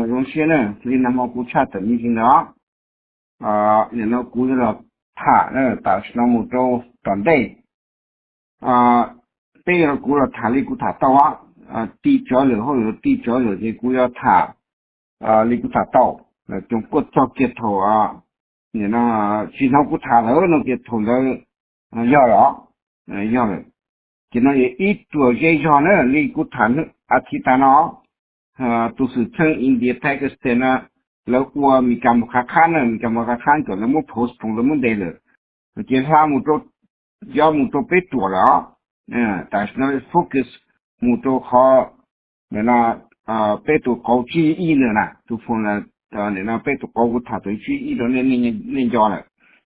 容些呢，所以那么古查的你听到你那古了塔呢，但是那么多短代对了古了塔里古塔到地交流或者地交流的古要塔里古塔到中国做街头你那经常古塔头那街头了要了，今天也一做这项呢，里古塔呢其他呢都是从印度泰国斯呢。แล้วกลัวมีการค้าขายนะมีการค้าขายก่อนแล้วมันโพสต์ของแล้วมันได้เลยเจ้ามุดยอมมุดไปตัวแล้วแต่ฉะนั้นโฟกัสมุดเขาเนี่ยนะไปตัวเขาชี้อีเนี่ยนะทุกคนเนี่ยนะไปตัวเขากูถ่ายตัวชี้อีแล้วเนี่ยจอเลย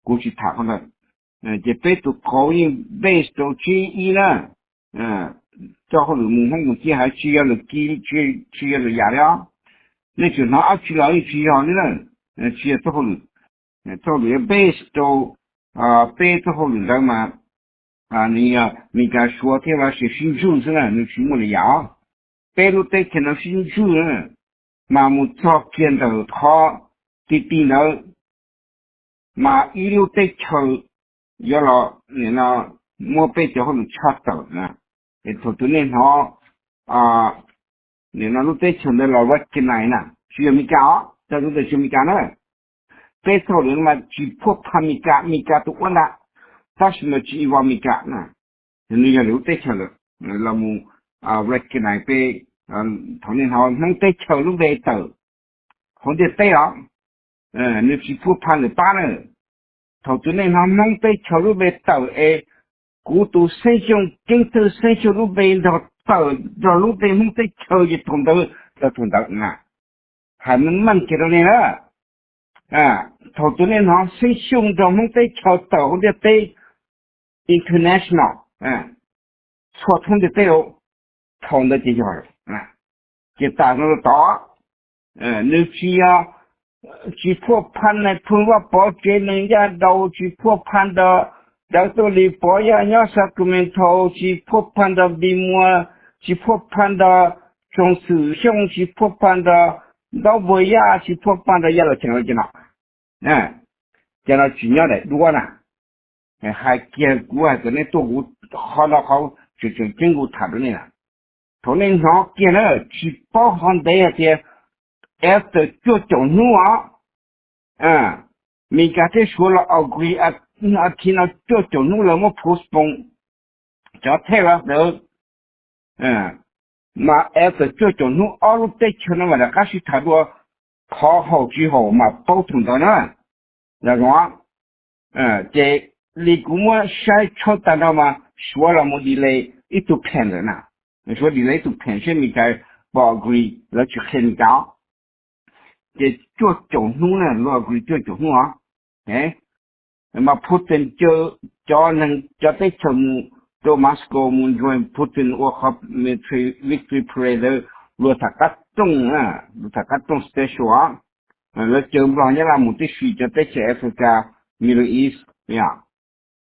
กูชี้ถ่ายเขาเลยจะไปตัวเขายิ่งเบสตัวชี้อีนะเจ้าเขาหรือมุมห้องมุมที่หายชี้หรือชี้หรือยาแล้ว那就拿去了一去要的人，去之后呢，做了base 都背之后呢，嘛你敢说的话是新手是呢，你去么的样，背了得看到新手人，嘛么早见到他的呢，嘛一路得抽，要了你那么背之后呢，查到呢，头那好你那路得穷的老外进来呢，需要米价，这都得需要米价呢。别说人嘛，去破盘米价都完了，但是呢，去往米价呢，你要留得穷了，那么外进来被同年好能得穷路得走，或者对你去破盘的打呢，头年好能得穷路得走古都身上经头身上路得到。到路边红在抽一通道还能慢起来了头多年好身上着红在抽到或者对 international 错通的对通的这些就打到到你去去破盘来碰我保证人家到去破盘的到这里保养要啥个面头去破盘的笔墨去破盘的从思想去破盘的到不呀去破盘的也都听得见了讲到重要的如果呢还见过跟那多股好了好就经过他的呢同年上见了去包含的一些after 做中路没刚才说了agree听到做中路了我 postpone 叫太了都嘛after 做中路all路在听了嘛的还是他说好之后嘛包通到呢那种在你跟我晒超单到嘛说了么的嘞一都骗人呐你说你来都骗谁没该不 agree 了去很高在做中路呢不 agree 做中路mà Putin cho nên cho tới chừng cho Moscow muốn join Putin world cup victory parade luôn thật cắt trong station là chừng bao nhiêu là một cái suy cho tới Africa Middle East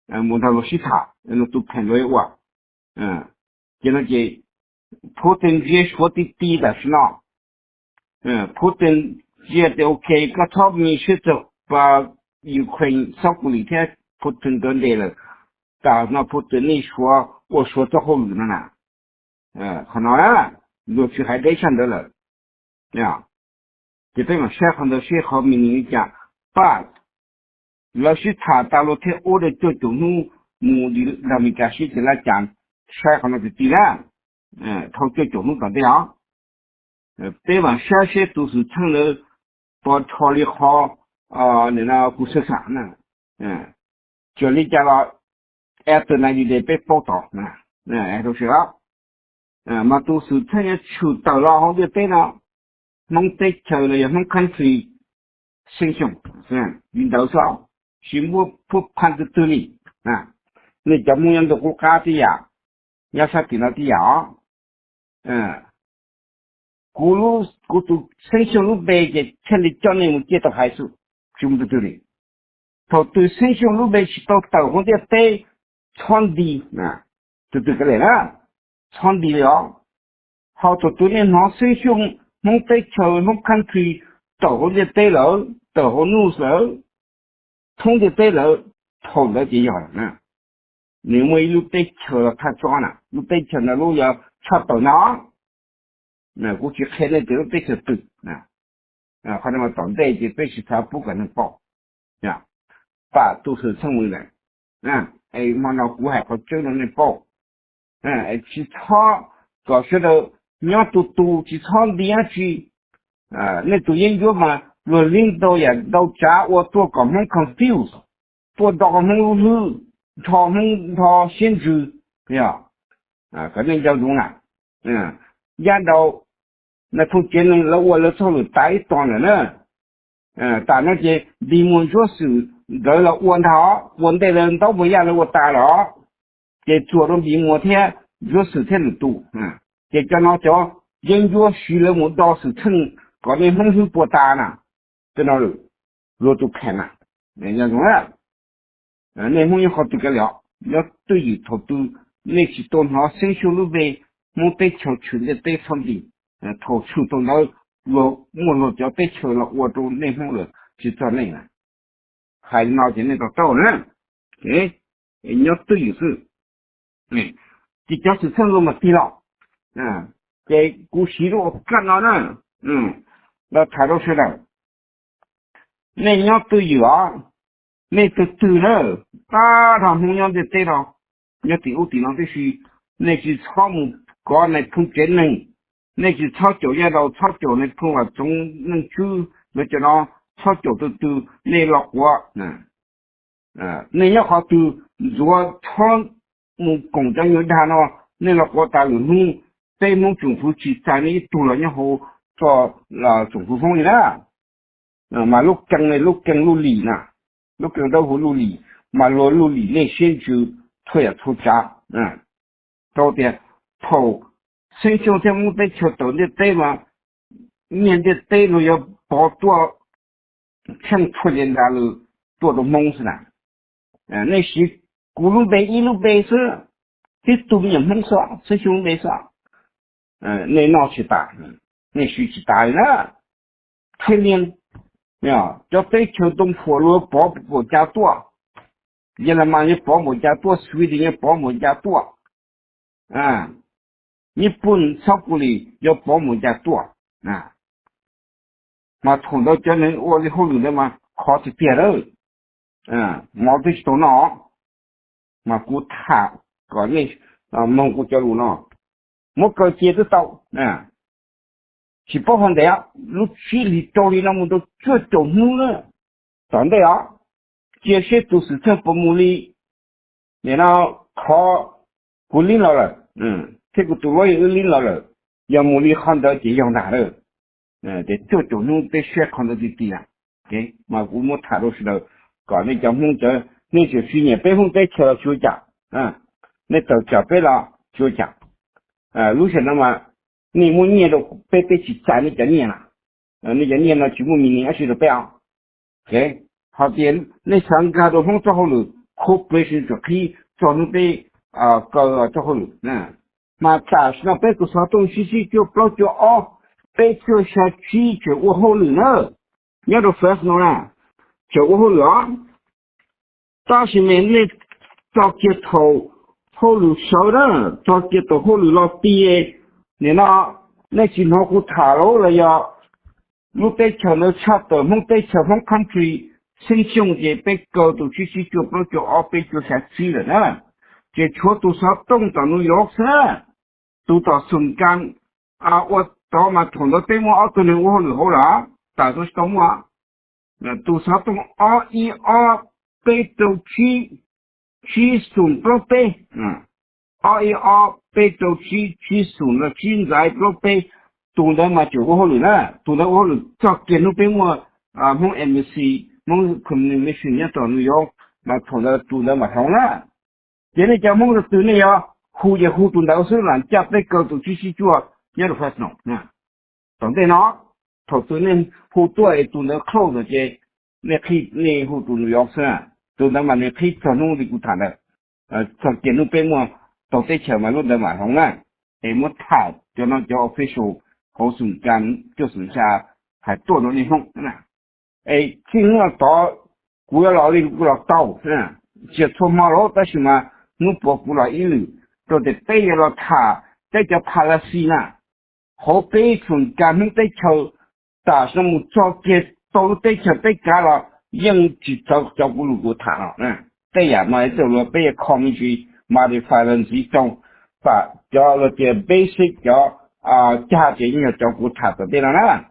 muốn thằng sĩ thả nó tụt thành rồi cho nên chị Putin chỉ số tí là sao Putin chỉ là ok có top mình sẽ做và Ukraine 少过几天普京都来了，但那普京你说我说这后面了呢，可能过去还得想到了，就这样写很多写好明年讲，把老是查大陆在我的这种目的那么个事情来讲，写很多的地方，他这种怎么样？对吧？这些都是成了把处理好。你那不是啥呢？这里讲了，after 那里得被报道都是嘛都是这些出到了后就对了，弄得出了也弄看谁身上领导上，全部不判的对你你怎么样的国家的呀？要啥地方的呀？古都身上路白的，这里叫你们接到还是？全部对的，他对身上路边去到或者对传递就这个来了，传递了，好多对人身上 không tới chờ không country tổ đi tới lỡ tổ nu sở thông đi tới lỡ thầu đó chỉ giỏi nè nếu mà lúc tới chờ là thà cho nè lúc tới chờ là lúc giờ cho tổ nó nè cũng chỉ khen lên từ lúc tới chờ tự nèเขาจะมาตอนได้จะไปศึกษาปุ๊กกันปอกเนี่ยป่าตู้สื่อช่างมือเลยไอ้มันเอากูให้เขาเจอในปอกไอ้ที่ท่อก็是的你要读ที่ท่อดี啊去那读研究嘛我领导也到家我做个很 confused 做到个很路他限制呀可能叫中了然后那从前人老我了从了带断了呢但那些地门做事得了问的人都不一样了我打了这做的比我天做事天的多这叫那叫研究学了我倒是成搞点东西不大呢在那里我都看了人家说那东西好这个了要对于他都那些多少生锈路呗我对桥去的对方的头出到那我叫对桥了我都那方了就在那了还闹起那个道呢你要对于是这叫是成了嘛对了这古西路干了呢那他都是的那你要对于那就对了大他红样的对了你对我对了必须那是草木搞那碰见人那是草脚也到草脚那碰啊总能去那叫那草脚都那老活那要好都如果草木工作有他呢那老活大有弄对我们政府去在那多了以后做了政府风了mà lúc căng này lúc căng lúc lì nè lúc căng đâu có lúc lì mà lúc lì này先就退出家到底头生肖在我在桥头的对嘛面的对了要包多像出人家了多的梦似的那些古路背一路背是这都没梦说是兄弟说那闹起打那虚起打了退练叫对桥东坡路保姆家多原来嘛你保姆家多水的也保姆家多日本照顾里要保姆家多嘛通到叫人我的后头的嘛考去别了毛对头脑嘛古他搞那蒙古叫路呢我搞接得到是不方的呀如去里道理那么多这种路了真的呀这些都是政府努力然后考鼓励了这个都我也领了要努力看到这样大了这种路得学看到的低了嘛我们谈都是了搞那叫梦着那些去年北风在桥休假那到脚背了休假如果那么你们年都被去占那个年了那个年了全部明年20的标好的那上个都风之后了可不是就可以做那被搞之后了嘛但是那被个啥东西是就不就被就下去就我后了呢你要都发生了就我后了但是呢那早街头后路少的早街头后路老低你那是那个塔楼了呀路对桥那差的梦对桥风 country 生兄弟被搞到去就不就被就下去了呢这车多少动到纽约市都到松江我到嘛同到对我多年我后了大多是到我多少动被都去松不被被都去松了现在不被读的嘛就我后了读的我后了早见都被我从 MC 从可能没训练到纽约嘛同的读的嘛好了现在叫梦的读的呀胡读到是人家被搞到去做也都发生懂的呢头读呢胡读也读的扣的这那可以那胡读纽约是读的嘛那可以做弄的古谈的早见都被我到这前嘛弄的嘛好了我谈就那叫 official 好顺干就是下还多了地方，是吧？哎，今后到古要老的古老刀，是吧？接触马路但是嘛，我不古老一路都得背了他，再叫帕拉西呢，好背顺干们在求打什么照给都在求在干了，应去照顾路过他了，对呀，嘛走了背抗拒马的发展之中，把叫了点 basic 叫家庭要照顾他的对了呢。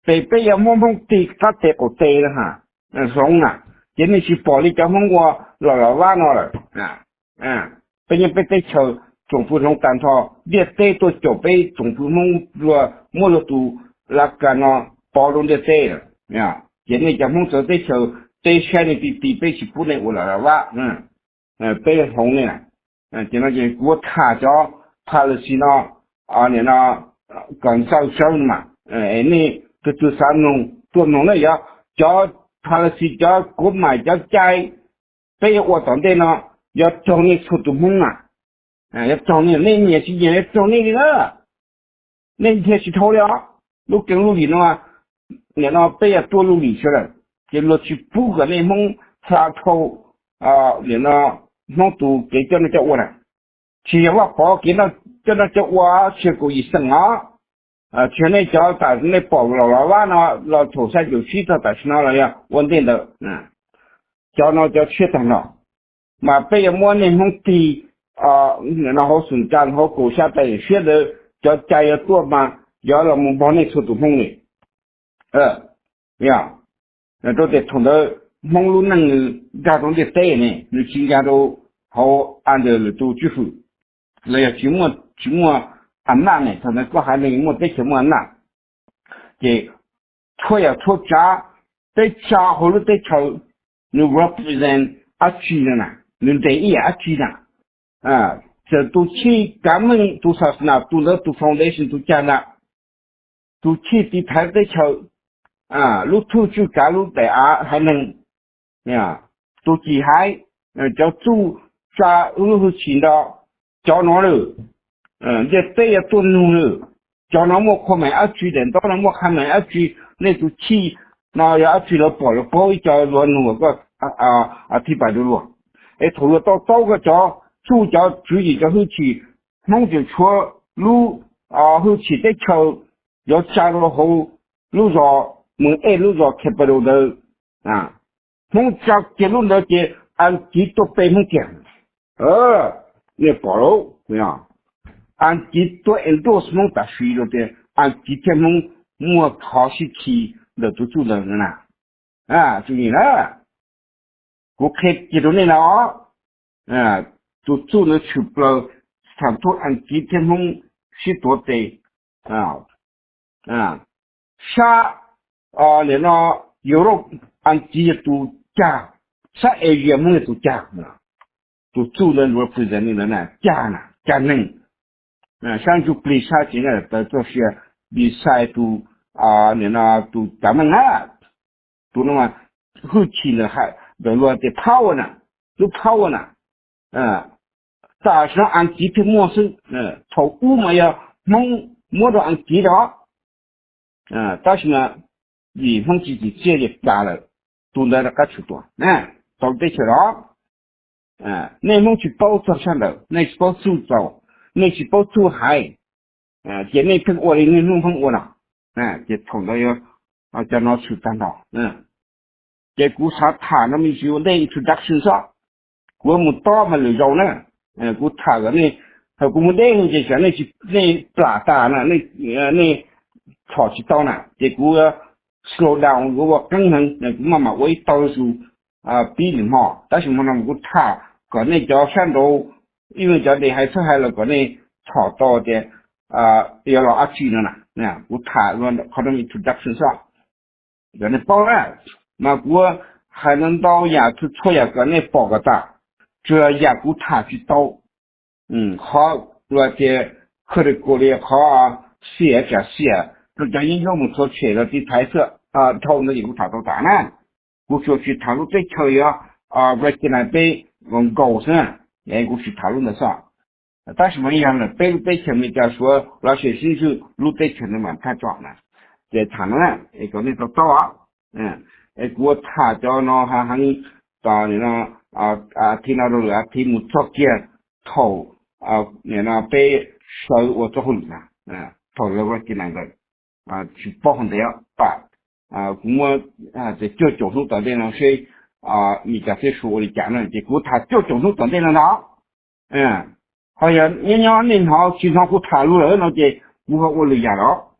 被要摸摸地，他得不对了哈，怂啊！今天去保利交通我老晚了，被人被对球总部中单套，列队都就被总部弄说摸了都那个呢包容的对了，今天交通车对球对选的比被去不能我老晚，被红的了，今天就给我他叫他的是呢你那刚上手嘛，你。这做啥弄？做弄了要叫他的是叫购买叫摘，被我当的呢要找你出的梦啊，要找你那年是要找你的了，那天是偷了，都跟路里了，你那被要多路里去了，给落去补个那梦杀头你那弄都给叫那叫我了，其实我跑给那叫那叫我去过一生啊。全内叫打那保老晚呢，老头山就去到但是那了呀，稳定的，叫那叫确诊了，嘛被摸那种地然后顺干然后狗下带学的叫家要多嘛，要了我帮你出都风的，呀，那都得从到梦路能家中的带呢，你新家都好按照都支付，那要周末。难呢，他那个还能么在什么难？给错呀错家，在家或者在朝，你 represent 区的呢，你得也区的，这都去咱们都啥是那，都那都 foundation 都讲了，都去地台在朝，路途就赶路的还能都几海，叫住家路去到叫哪了？这对呀，多弄了，叫那么快买区的，到那么还买区，那就去，那要区了包一叫乱弄个提白的路，头了到个叫主叫注意叫后期，弄就错路后期再敲，要加入后路上路上开不了的弄加结论了的按几多百分点，那包了按几多 endorsement 打水了的，按几天我考试期那都做人了，注意了，我开几多年了都做了出不了，差不多按几天许多的，下那Europe 按几都加，下AUM都加了，都做人 represent 的呢，加能。像就比赛进来的这些比赛都你那都咱们都那么后期呢还的罗的power呢，都power呢，早上按几天模式，从五嘛要摸到按几了，但是呢，以后自己接的加了，都在那个出多，到这去了，内蒙去包装上的，那是包组装。那去包出海，在那片我的那弄风我了，就从到要叫那出单到，在古啥他那么就那introduction上，我们到嘛了着呢，古他个呢，还古们那就像那去那打打呢，那吵起到呢，结果slow down 我更能那个妈妈我一到数比你好，但是我那古他个那叫山头。因为叫你还是还那个呢，炒到的要老区了呢，我谈论的可能 introduction 上，在那报案，那我还能到亚出错呀个那报个大，这亚股他去到，好，我的可能过来好写，这叫应用我们所缺的台色头那有他都大呢，我说去谈论这条呀为进来被高升。过去讨论的上，但是么样呢？被前面讲说那些新手路对前的嘛太壮了，在谈了，一个那个到啊，我他叫那还到那听到了题目作业头你那被收我做后了，头了我进来个去包红的要把我在叫交通等待呢是你这些说的讲了，结果他叫交通等待了呢，好像人家那套经常给我探路了，那就我累呀了，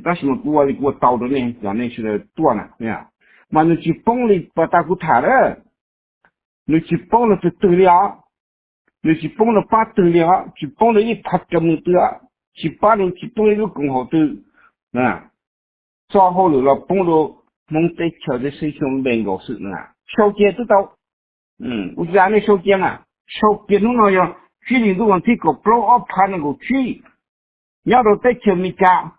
但是嘛，给我叨的呢，让那些的多呢，嘛你去帮你把大给探了，你去帮了就对了，你去帮了把对了，去帮了一拍这么多，去把你去帮了又更好的，做好了帮了蒙在桥的师兄们搞事小姐知道，我家那小姐小姐弄那样。去年都问题个 blow up 盘那个去，要到在前面家，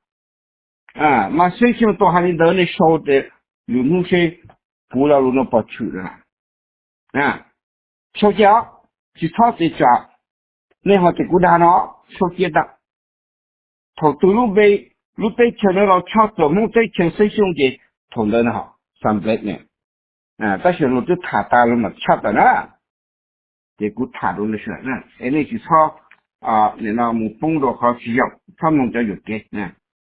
嘛最近都还你到那烧的，有那些不了路那不去了，小家去超市家，那好在古达呢，小姐的，头都路被前那老抢走，弄在前师兄弟同的那好300年，但是路就太大了嘛，抢的呢。结果他都那是那就操你那么帮到好需要，他们就有给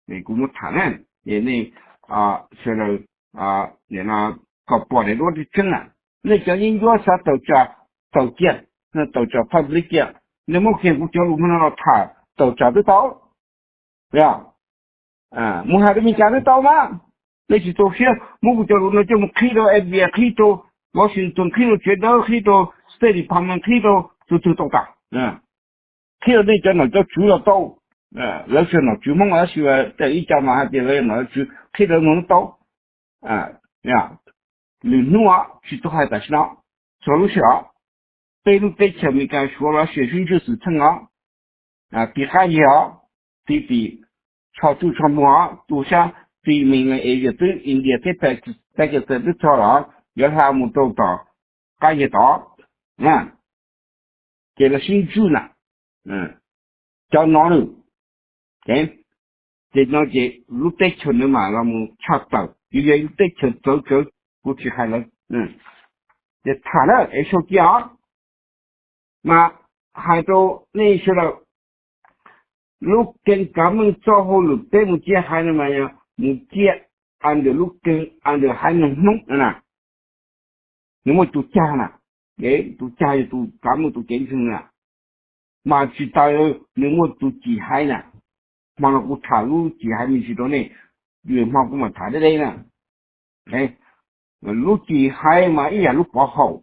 你给我谈呢，那说了你那搞包的多的真那叫人家啥到家，那到家 public 家，那么看我叫我们那他到家得到，对吧？我还没讲得到吗？那些东西，我叫我那就我开到 FBI 开到。我寻思开到街道，开到这里旁边，开到就到达，开到那家呢叫住了到，老师呢住梦儿说在一家嘛还别个呢住，开到能到，你弄去都还在上，走路小，对路对前面刚说了，学生就是称比还要，比超出传播都像对面的一个对印度这个这个操了。要他们都到，干一到，给了新住呢，叫哪路，这那些路在村的嘛，那么差到，有些路在村走过去还能，这他了，说讲，那还都那些了，路跟咱们做好了，对不起还能么样，你接按着路跟按着还能弄你们都加了，都加都咱们都减轻了，嘛去到你们都几海了，嘛那个塔路几海没去到呢，原嘛我们谈的嘞呢，路几海嘛一样路不好，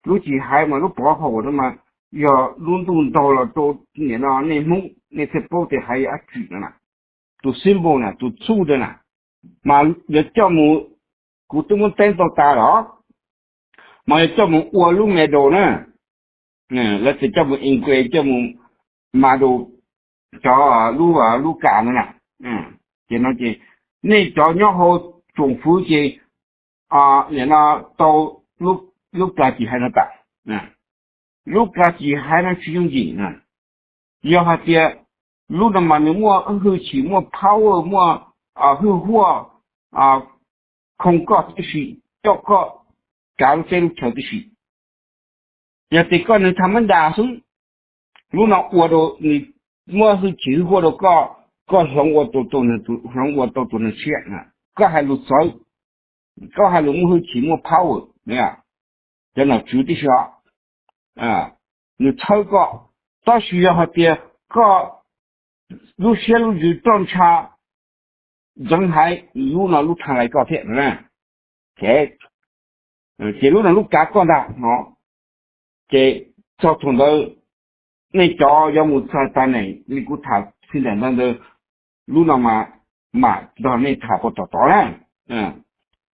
路几海嘛路不好的嘛，要轮动到了都你那内蒙那些包的还要举的呢，都申报呢，都做的呢，嘛要叫我古东我带到大了。mà cho một uo lúc mẹ đồ nữa là sẽ cho một in quê cho một mà đồ cho lúc cả nữa nè thì nó chỉ nên cho nhau hồ trùng phú chỉ nên nó tàu lúc cả chỉ hay nó cả lúc cả chỉ hay nó sử dụng gì nè do hạt tiền lúc nào mà nếu mua hư chỉ mua power mua hư hoa không có cái gì cho có假如这路桥的是，要这个人他们打算，如果我都你我是几乎都搞生活都能钱搞还路走，搞还路我去期末跑在那住的少，你超过到需要那边搞路线路就装差，人还路那路上来搞铁这路路加广大这交通的那叫要么在那你给他现在那个路上嘛到那差不多到了，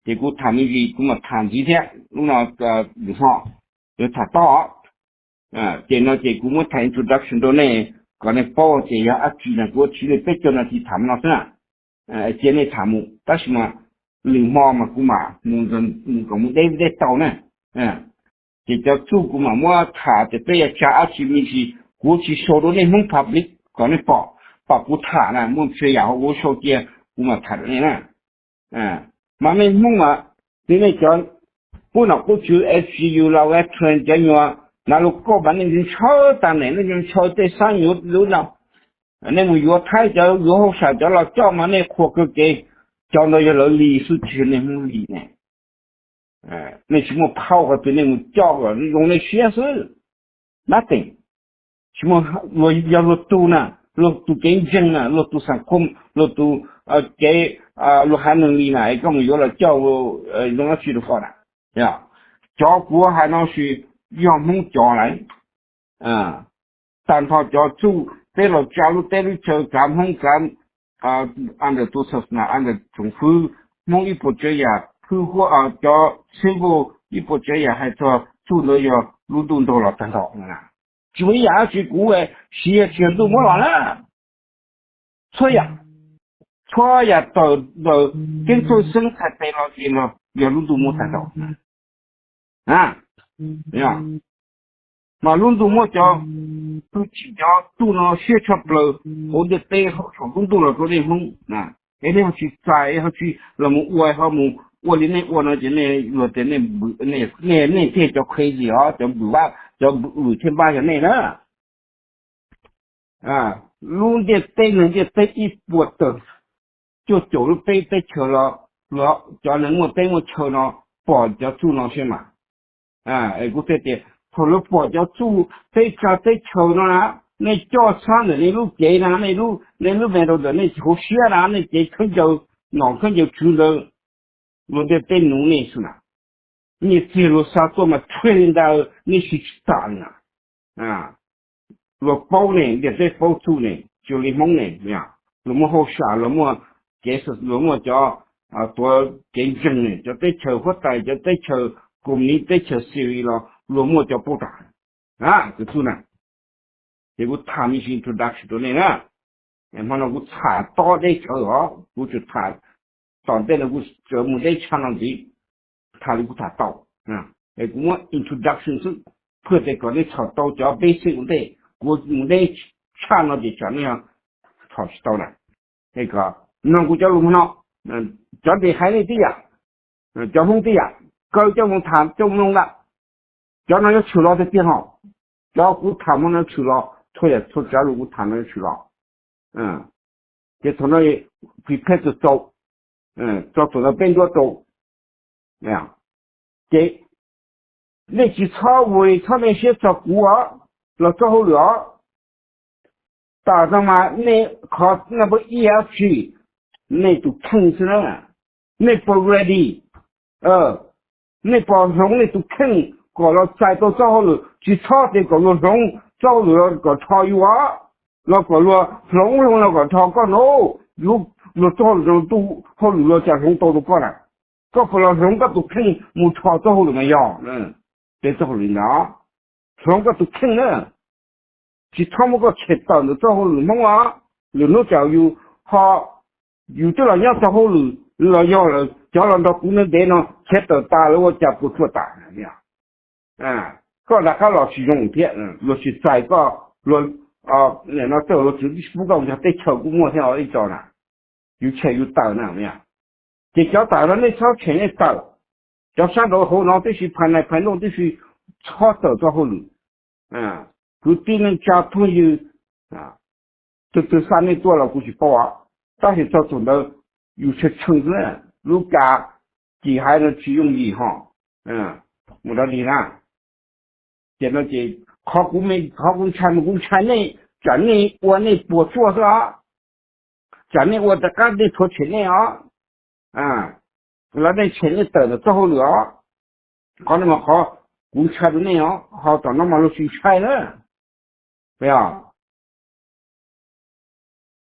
结果他们给我们谈几天，路上路上有他到，这那结果我谈 introduction 到那搞那包这样举那过去的别叫那去他们那上，这那他们，但是嘛。领嘛姑嘛，我们得到呢，这叫做姑嘛，我他这边要加起面去，过去收到那蒙 public 搞那保护塔呢，蒙学也好，我手机我们谈的呢，嘛那蒙啊，你那叫不能过去 HU 啦，我穿这样，那如果把那人超当然那人超在上游流浪，那么有太叫有后啥叫了叫嘛那货个给叫到有了历史去那么里呢，那什么跑个对那种叫个用来学识 nothing。什么我要落度呢？落度竞争呢？落度สังคม落度给落还能力呢？一个没有了教务弄了去的话呢，呀，教国还能去养蒙教来，但他教做对了加入对了就干蒙干按照多少呢？按照政府蒙一步这样，包括叫政府一步这样，还做做了要劳动到了等到啊。就要去国外企业全都没了，错呀到跟做生产带了去了，要路都没谈到呀，马路都没叫，都去叫都那学车不了，或者带好成功都了都得蒙一定要去摘，要去那么我好么。我的那我那就我的那这叫会计叫不吧，叫不天八个那呢路的对人家对一波的，就走路对车了，叫人我对我车了，保叫住那些嘛，我对的，除了保叫住对车了，那叫上的那路给啦，那路边头的那头血啦，那给看就脑看就出了。我的对农民是嘛，你记录上做嘛，吹到你去打呢，我包呢，也在包住呢，就你蒙呢，呀，那么好下，那么解释，那么叫多竞争呢，就对求发达，就对求公民，对求社会了，那么叫不打就是呢，结果他们先做大许多年了，然后呢，我查到的求我就查。当代的我这么在抢上去，他就给他到我 introduction 是破在搞的炒刀叫被谁的，我在抢了的叫那样炒起到了，那个那我叫龙呢，叫的海里的呀，交通的呀，搞交通谈交通了，叫那个去了的地方，叫我他们那去了，假如我他们去了，就从那里会开始走。走到变多走，那样，给那些草位，他那些照顾那照顾了，打上嘛，那考那不也要去，那就坑死了，那不 ready，那不容那都坑，搞了再到照顾去炒的搞了容，照顾了搞炒油那搞了容那个炒搞喏，我照了都好了，加上到过来，搞不了上个都坑，没炒照了没有，别照了呢，上个都坑了，其他么个切到了照了么那叫有好，有的人要照了，那要了，叫人到不能得呢，切到大了我家不做大了呀，搞那个老是用的，老是再个那走了自己不搞就得炒股我想一招呢。有钱有大那么样，这叫大了那炒钱也大了，叫上到后脑必须盘来盘弄必须炒到到后路，就对人家朋友这3年多了过去包但是到做到有些城市，如家几还能去用的我到你啦，现在这考公产呢，咱呢我那不做是吧？咱呢，我这干的拖钱呢那点钱呢得了之后了，搞那么好，公车的那好到那么路去拆了，对呀。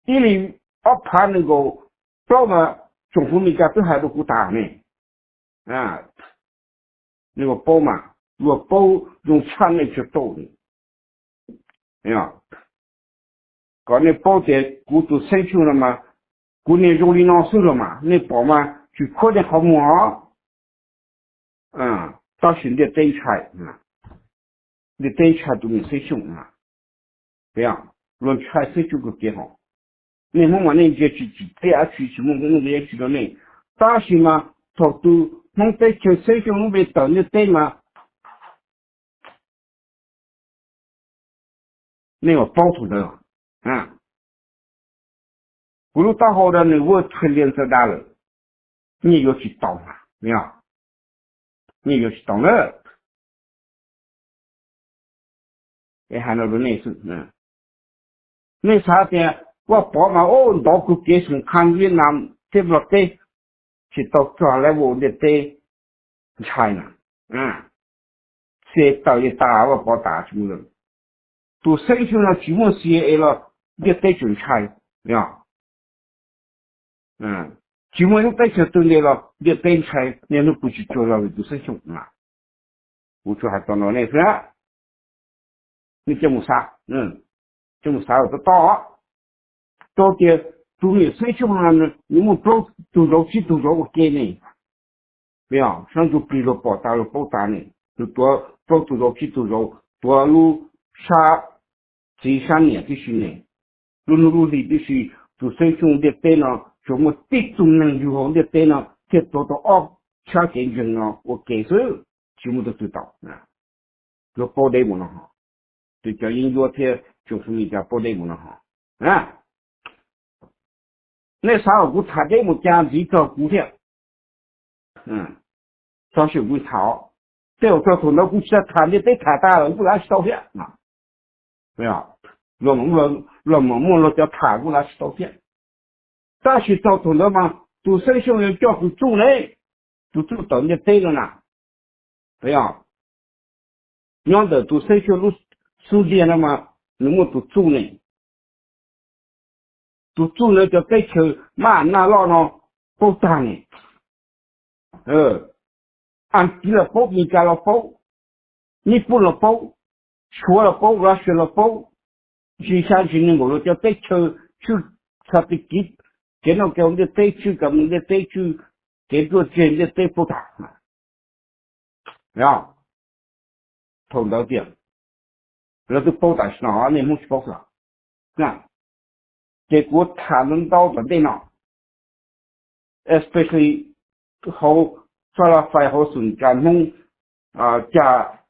这里怕那个到嘛，政府那家都还都不打呢，那个包嘛，我包用钱来去到的，哎呀。搞那包在股都申请了嘛，国内用力囊收了嘛，那包嘛就扩点好么到现在这一茬你这一茬都没申请这样，论全世界个给好。你们往那就去这样去什么工作也去到那，大学嘛，他都弄在就生兄弄被到那对嘛，那个包头的，啊，不如大好的呢，我纯脸色大了，你要去当嘛，没有？你要去当了，也还那个那事，那啥的，我爸妈哦，到处给送看越南，对不对？去到抓来我的对，China，谁到一打我把打出了，都生兄了，基本是了，你对准差，没有？基本上在这都来了，你对差，你都不去做了，都生兄嘛，我说还到那来是吧？你这么啥？这么啥我都到底都没生兄了呢，你们都着急都着我给你。没有，上就比了报答呢，就多着去多路杀3年必须呢，路里必须就生兄弟对呢，什么地中能如何的对呢，这多掐点人啊，我感受全部都知道就报对不能好，就叫音乐天就是你家报对不能好那啥我他这么讲几个股票，上学会炒，对我说从那股市谈的太大了，不然烧钱没有，我叫谈过来烧钱，大学找同的嘛，都生兄要叫去住嘞，都住到你对了呢，没有，让的都生兄都书店了嘛，那么都住呢，都住了叫追求嘛那老呢不当呢，按低了包你家了包，你不了包，学了包我学了包。去相信你，我叫追求去他的给那给我们的追求，给我们的追求，给个真的对不打嘛，碰到点，那都包打上啊，你们去包上，结果他们到的电脑，especially 好做了快好顺感弄加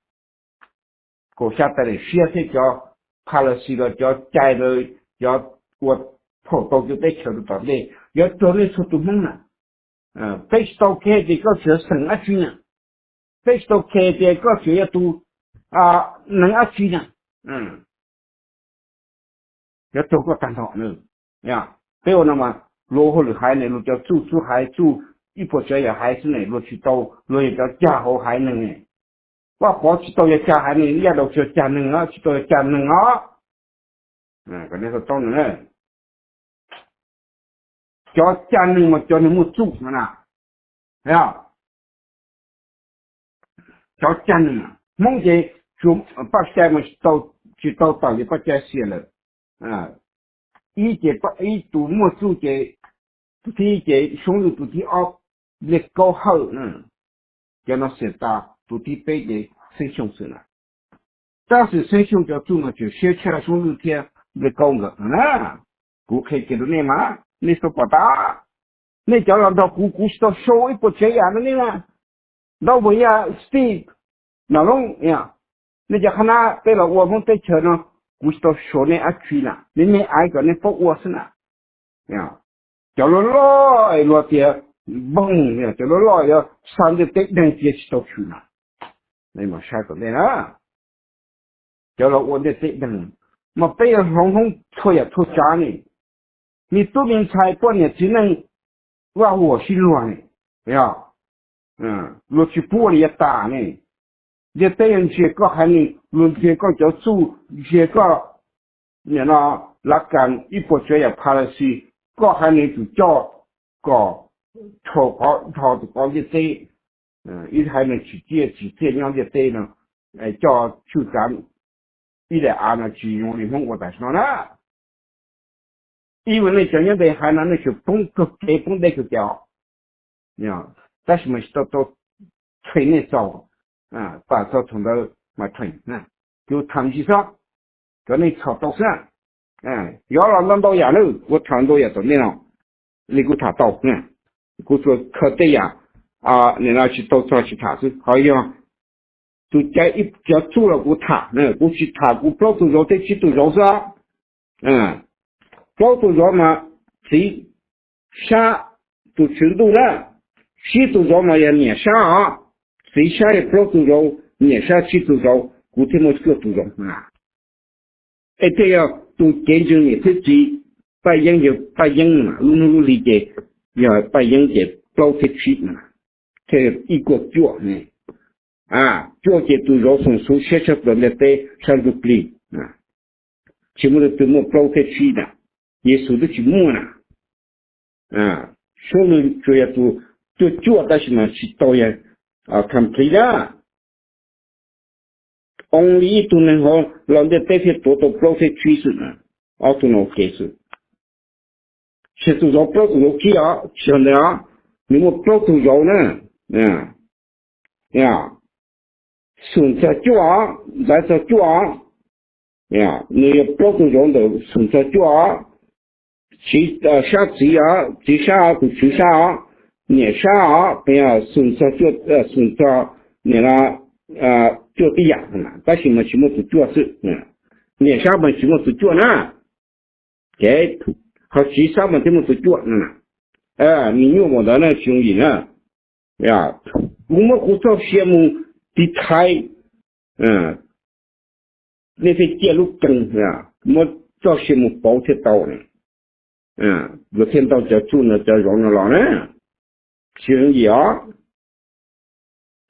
国下的学习叫拍了是个叫摘的叫我跑到就在桥到的，要做的出都懵了，被到开的个学生啊去呢，被到开的个学都能啊去呢，要做个单套呢，对我那么落后的还能叫住还住，一波这也还是呢，落去到落一个家好还能呢。我跑去到一家还能，也都去家能啊，去到一家能可能是当然叫家能嘛，叫你们住呢，叫家能啊，梦见就把下面到当里把家写了，一读没住的，第一节兄弟读第二，你高好叫那写大读第八的生兄生了。但是生兄叫做嘛，就学起来兄弟天你高个我可以给到你嘛，你说不大，你叫人到姑是到收一波这样的你嘛，那我呀是那种你叫他那对了，我们在车呢，姑是到收你去了，你挨个你不我是呢，叫了老的嘣叫了老要上的对人接去到去了，你嘛下个呢叫了我的对人，嘛被人红红戳呀戳家呢，你多年才半年只能挖我心乱呢，落去玻璃也打呢，你对人这个还能落这个叫做这个，你那干一波这也怕了是，个还能就叫个炒的高的对，一还能去这样的对呢，叫就咱。一来呢去用的风我在说呢，因为呢这样的还能去蹦个给蹦那个掉，但是嘛到吹那招把这从头嘛吹就长期上 cho nên thảo tàu sang gió là năm tàu giả nữa của thằng tôi giờ tụi nên nào lấy của thảo tàu nè của tôi khơi tây nên là chỉ tàu cho chỉ thảo chứ hỏi giờ tôi chạy ít cho chú là của thảo nè của chỉ thảo của bao tôi rồi thế chỉ tôi rồi sao bao tôi rồi mà chỉ xa tôi chịu đủ đó chỉ tôi rồi mà giờ nhẹ xa chỉ xa thì bao tôi rồi nhẹ xa chỉ tôi rồi của thêm một cái tôi rồi thế tôi kiến chứng như thế gì bài dân mà luôn luôn lý giải giờ bài dân để bao thế chi mà thế ý của chúa này chúa để tôi rồi xong số sẽ chấp nhận để sang được lý chỉ muốn từ một bao thế chi đó Giêsu đó chỉ muốn số lượng tôi chúa đó chỉ mà chỉ tôi complete đó only tu nên họ làm để tế phiệt tổ tổ pro thế truy sự nè, ở tu nó kế sự. Sẽ tu gió pro tu gió kia, cho nên nếu mà pro tu gió nè, xuân sa chúa, đại sa chúa, nếu pro tu gió được xuân sa chúa, chỉ sa chỉ sa tu chỉ sa, nhẹ sa, bây giờ xuân sa chúa, xuân sa, nhẹ là做对呀，但是嘛，什么是做事，年下嘛什么是做呢？给好几上嘛怎么是做呢？你用我的那兄弟呢？呀，我们胡照羡慕的台，那些电路灯呀，我照羡慕包铁刀呢，我听到这做呢，这容了老呢，兄弟啊，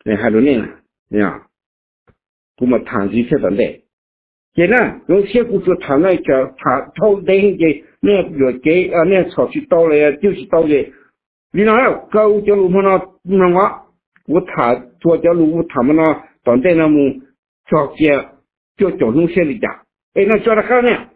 还有呢，呀。我们谈这些问题，现在有些故事谈来叫谈讨论的，那个给那潮去到了就是到的，你那高叫路么那话，我谈做叫路他们那当代那么找些叫交通线的家，那叫他看呢，